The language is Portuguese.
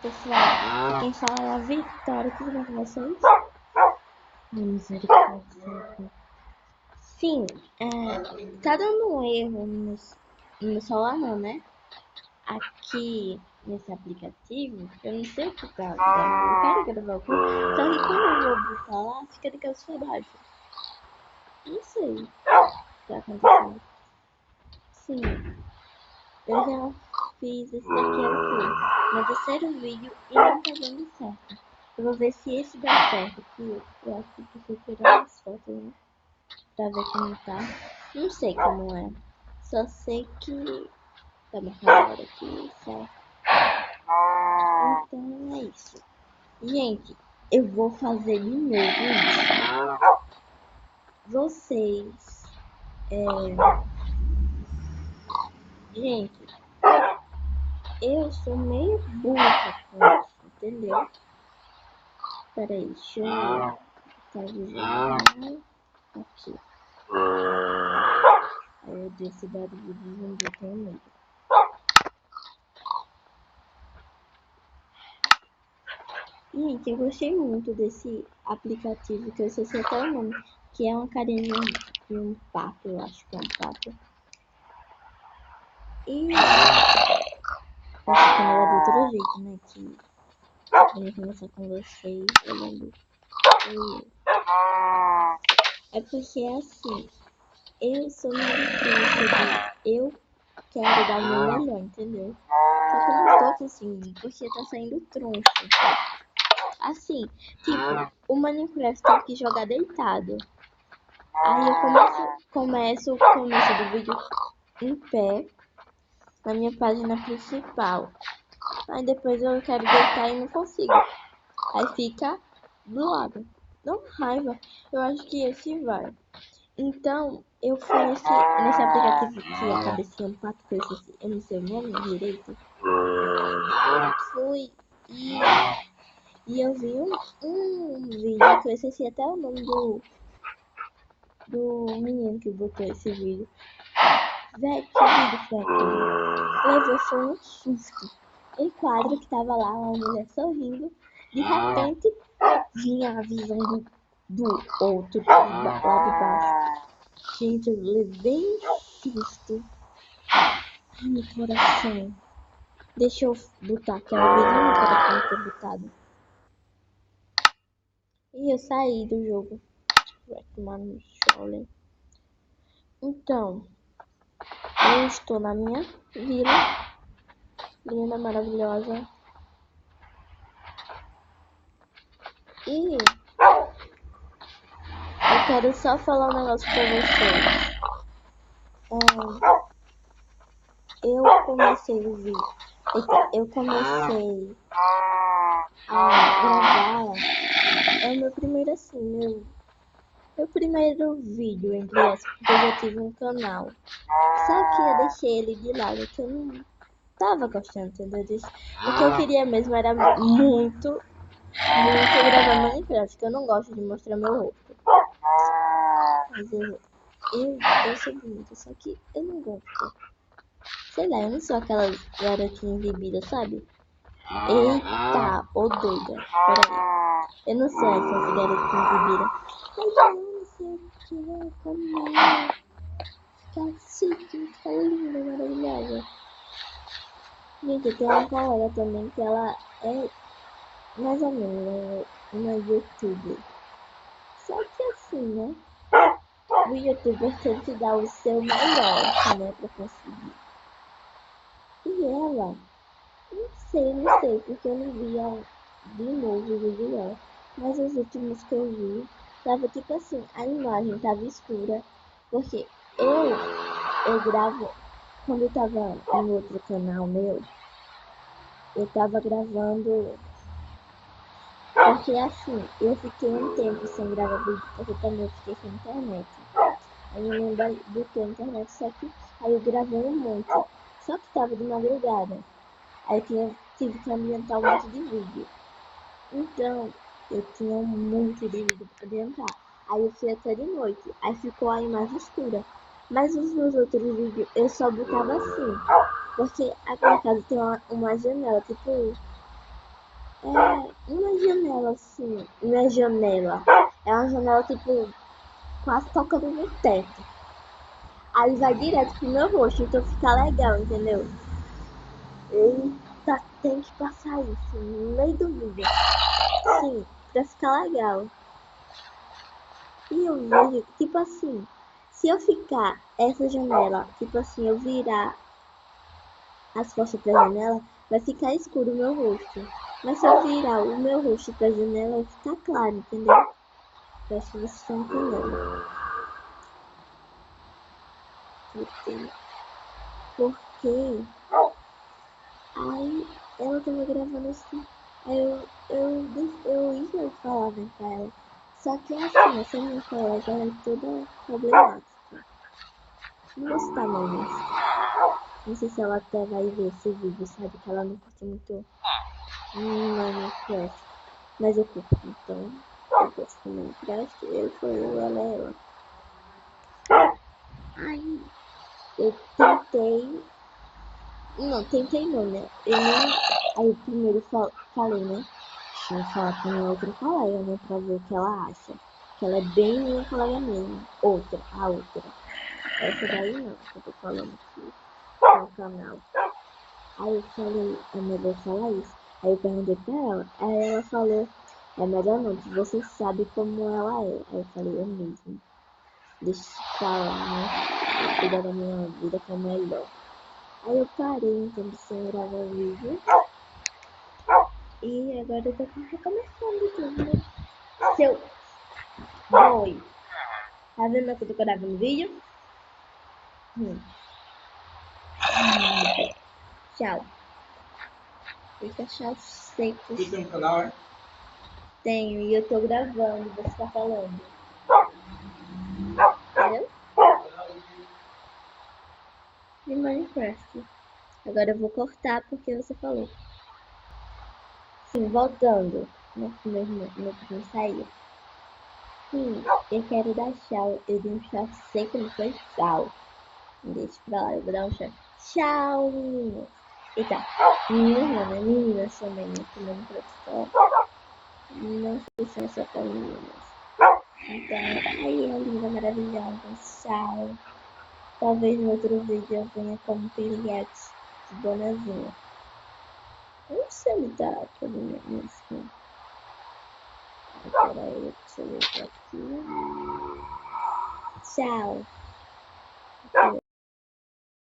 Pessoal, quem fala é a Vitória, tudo bem com vocês? Misericórdia. Sim, tá dando um erro no celular não, né? Aqui nesse aplicativo, eu não sei o que tá dando. Eu quero gravar o vídeo, só que quando eu vou botar lá, fica de cancelagem. Não sei o que tá acontecendo. Sim, eu já fiz esse daqui aqui. Meu terceiro vídeo e não tá dando certo. Eu vou ver se esse dá certo aqui. Eu acho que preciso tirar as fotos, né? Pra ver como tá. Não sei como é. Só sei que tá marcando hora aqui, certo? Então é isso. Gente, eu vou fazer de novo isso. Vocês. Gente, eu sou meio burra com isso, entendeu? Pera aí, deixa eu tá visualizando aqui. Aí eu desse barulho de zumbi, eu tenho medo. Gente, eu gostei muito desse aplicativo, que eu sei até o nome, que é uma carinha de um pato, eu acho que é um pato. E essa câmera de outro jeito, né, que eu vou começar com vocês olhando. É porque assim, eu sou meio trouxa de eu quero dar o meu melhor, entendeu? Só que eu não tô conseguindo, porque tá saindo troncho. Assim, tipo, o Minecraft tem que jogar deitado. Aí eu começo o começo do vídeo em pé, na minha página principal. Aí depois eu quero deitar e não consigo. Aí fica do lado. Dá uma raiva. Eu acho que esse vai. Então, eu fui nesse aplicativo que a cabecinha um pato, que eu não sei o nome direito. Fui e eu vi um vídeo que eu esqueci até o nome do menino que botou esse vídeo. Véi, que vídeo foi aquele? Levou foi um susto. Um quadro que tava lá, uma mulher sorrindo. De repente, vinha a visão do outro lá de baixo. Gente, eu levei um susto. Ai, meu coração. Deixa eu botar aquela visão que era pra ter botado. E eu saí do jogo. Vai tomar no chole. Então, eu estou na minha vila. Linda, maravilhosa. E eu quero só falar um negócio pra vocês. Eu comecei o vídeo. Eu comecei a gravar. É o meu primeiro assim, meu primeiro vídeo, entre aspas, porque eu já tive um canal. Só que eu deixei ele de lado, que eu não tava gostando, entendeu? O que eu queria mesmo era muito gravar Minecraft, que eu não gosto de mostrar meu rosto. Mas eu sou bonita, só que eu não gosto. Sei lá, eu não sou aquela garotinha exibida, sabe? Eita, ô doida. Peraí. Eu não sou essas garotinhas exibidas. Ai, não sei o que, como é. Ficar chique, ficar linda, maravilhosa. Gente, eu tenho uma colega também que ela é mais ou menos uma youtuber. Só que assim, né? O youtuber tem que dar o seu melhor, né? Pra conseguir. E ela, não sei, porque eu não via de novo o vídeo dela. Mas os últimos que eu vi, tava tipo assim, a imagem tava escura. Porque eu gravo, quando eu tava em outro canal meu, eu tava gravando. Porque assim, eu fiquei um tempo sem gravar vídeo, porque também eu fiquei sem internet. Aí eu não botei a internet, só que aí eu gravei um monte. Só que tava de madrugada. Aí eu tive que ambientar um monte de vídeo. Então, eu tinha um monte de vídeo pra ambientar. Aí eu fui até de noite. Aí ficou a imagem escura. Mas os meus outros vídeos eu só botava assim. Porque a minha casa tem uma janela, tipo, uma janela assim, minha janela. É uma janela tipo quase tocando no teto. Aí vai direto pro meu rosto, então fica legal, entendeu? Eita, tem que passar isso no meio do vídeo. Sim, pra ficar legal. E eu vejo, tipo assim, se eu ficar essa janela, tipo assim, eu virar as costas pra janela, vai ficar escuro o meu rosto. Mas se eu virar o meu rosto pra janela, vai ficar claro, entendeu? Eu acho que vocês estão entendendo. Porque aí ela tava gravando assim. Aí eu ia falar pra ela. Só que assim, essa minha colega ela é toda problemática. Não vou citar nomes. Não sei se ela até vai ver esse vídeo, sabe? Que ela não curte muito Minecraft. Mas eu curto, então eu gosto de Minecraft. Ela é ela. Aí eu tentei. Não, tentei não, né? Eu não. Aí eu primeiro falei, né? Deixa eu falar com minha outra colega, né? Pra ver o que ela acha. Que ela é bem minha colega mesmo. A outra. Essa daí não, que eu tô falando aqui no canal. Aí eu falei, é melhor falar isso. Aí eu perguntei pra ela. Aí ela falou, é melhor não, que você sabe como ela é. Aí eu falei, eu mesmo. Deixa eu falar, né? Eu cuidar da minha vida que é melhor. Aí eu parei, então, sem gravar vídeo. E agora eu tô recomeçando tudo, né? Seu boi. Tá vendo que eu tô gravando vídeo? Tchau. Fica tchau seco. Você tem um canal, é? Tenho, e eu tô gravando, você tá falando. Entendeu? De Minecraft. Agora eu vou cortar porque você falou. Sim, voltando. Meu primo saiu. Sim, eu quero dar tchau. Eu dei um tchau seco, não foi tchau. Deixa pra lá, eu vou dar um tchau. Tchau, meninas. Eita, meninas não, né? Meninas também, né? Que não só. Não sei se é só pra meninas. Então, aí, é linda, maravilhosa. Tchau. Talvez no outro vídeo eu venha como piriguete de bonazinha. Eu não sei onde tá aquele minha skin. Peraí, deixa eu ver aqui. Tchau.